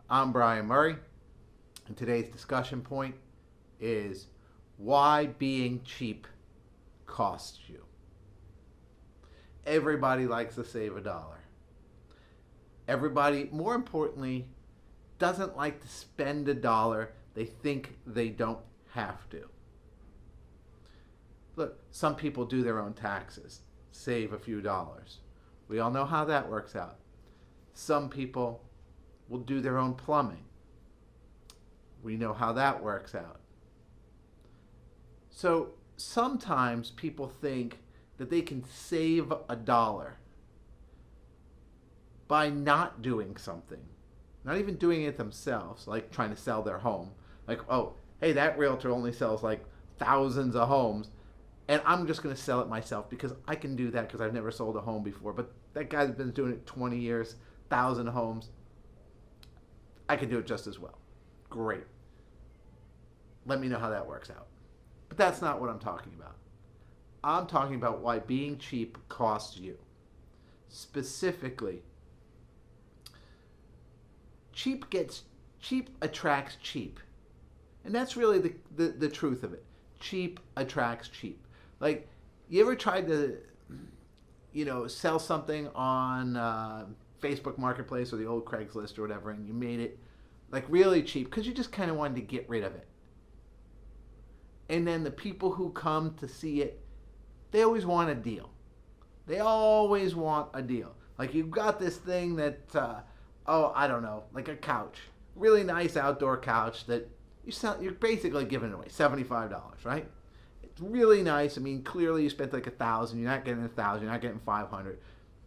I'm Brian Murray, and today's discussion point is why being cheap costs you. Everybody likes to save a dollar. Everybody, more importantly, doesn't like to spend a dollar they think they don't have to. Look, some people do their own taxes, save a few dollars. We all know how that works out. Some people will do their own plumbing. We know how that works out. So sometimes people think that they can save a dollar by not doing something, not even doing it themselves, like trying to sell their home. Like, oh, hey, that realtor only sells like thousands of homes, and I'm just going to sell it myself because I can do that because I've never sold a home before. But that guy's been doing it 20 years, 1,000 homes. I can do it just as well. Great. Let me know how that works out. But that's not what I'm talking about. I'm talking about why being cheap costs you. Specifically, cheap attracts cheap. And that's really the truth of it. Cheap attracts cheap. Like, you ever tried to, sell something on Facebook Marketplace or the old Craigslist or whatever, and you made it like really cheap because you just kind of wanted to get rid of it. And then the people who come to see it, they always want a deal. They always want a deal. Like, you've got this thing that, I don't know, like a couch. Really nice outdoor couch that you're basically giving it away, $75, right? It's really nice. I mean, clearly you spent like $1,000. You're not getting $1,000. You're not getting $500.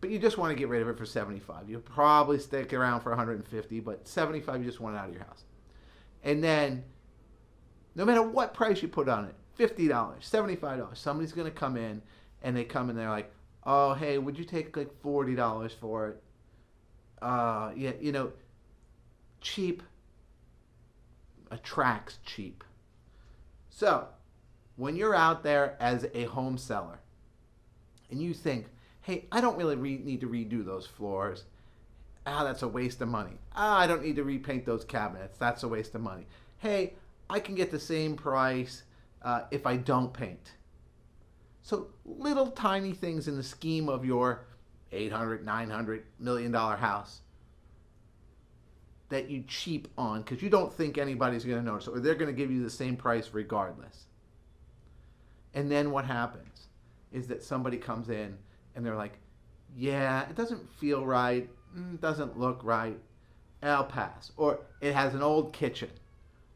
But you just want to get rid of it for $75. You'll probably stick around for $150, but $75 you just want it out of your house. And then, no matter what price you put on it, $50, $75, somebody's going to come in, and they come in, they're like, oh, hey, would you take like $40 for it? Cheap attracts cheap. So, when you're out there as a home seller, and you think, hey, I don't really need to redo those floors. That's a waste of money. I don't need to repaint those cabinets. That's a waste of money. Hey, I can get the same price if I don't paint. So little tiny things in the scheme of your $800, $900 million house that you cheap on because you don't think anybody's going to notice, or they're going to give you the same price regardless. And then what happens is that somebody comes in and they're like, yeah, it doesn't feel right, it doesn't look right, I'll pass. Or it has an old kitchen.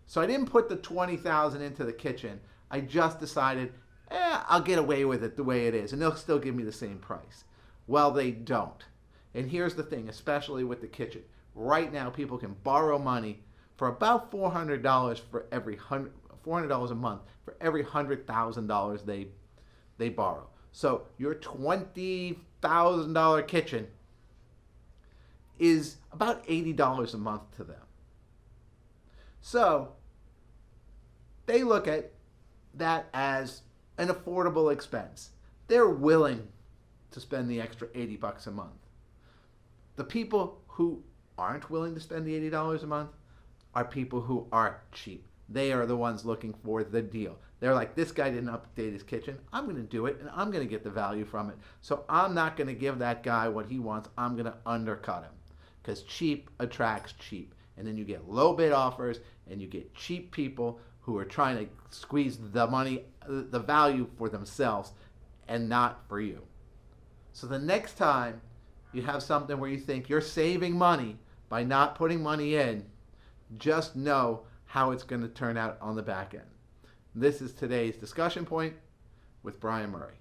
So I didn't put the $20,000 into the kitchen. I just decided, I'll get away with it the way it is, and they'll still give me the same price. Well, they don't. And here's the thing, especially with the kitchen. Right now, people can borrow money for about $400 for every $400 a month for every $100,000 they borrow. So your $20,000 kitchen is about $80 a month to them. So they look at that as an affordable expense. They're willing to spend the extra $80 a month. The people who aren't willing to spend the $80 a month are people who are cheap. They are the ones looking for the deal. They're like, this guy didn't update his kitchen. I'm going to do it, and I'm going to get the value from it. So I'm not going to give that guy what he wants. I'm going to undercut him because cheap attracts cheap. And then you get low bid offers, and you get cheap people who are trying to squeeze the money, the value for themselves and not for you. So the next time you have something where you think you're saving money by not putting money in, just know how it's going to turn out on the back end. This is today's discussion point with Brian Murray.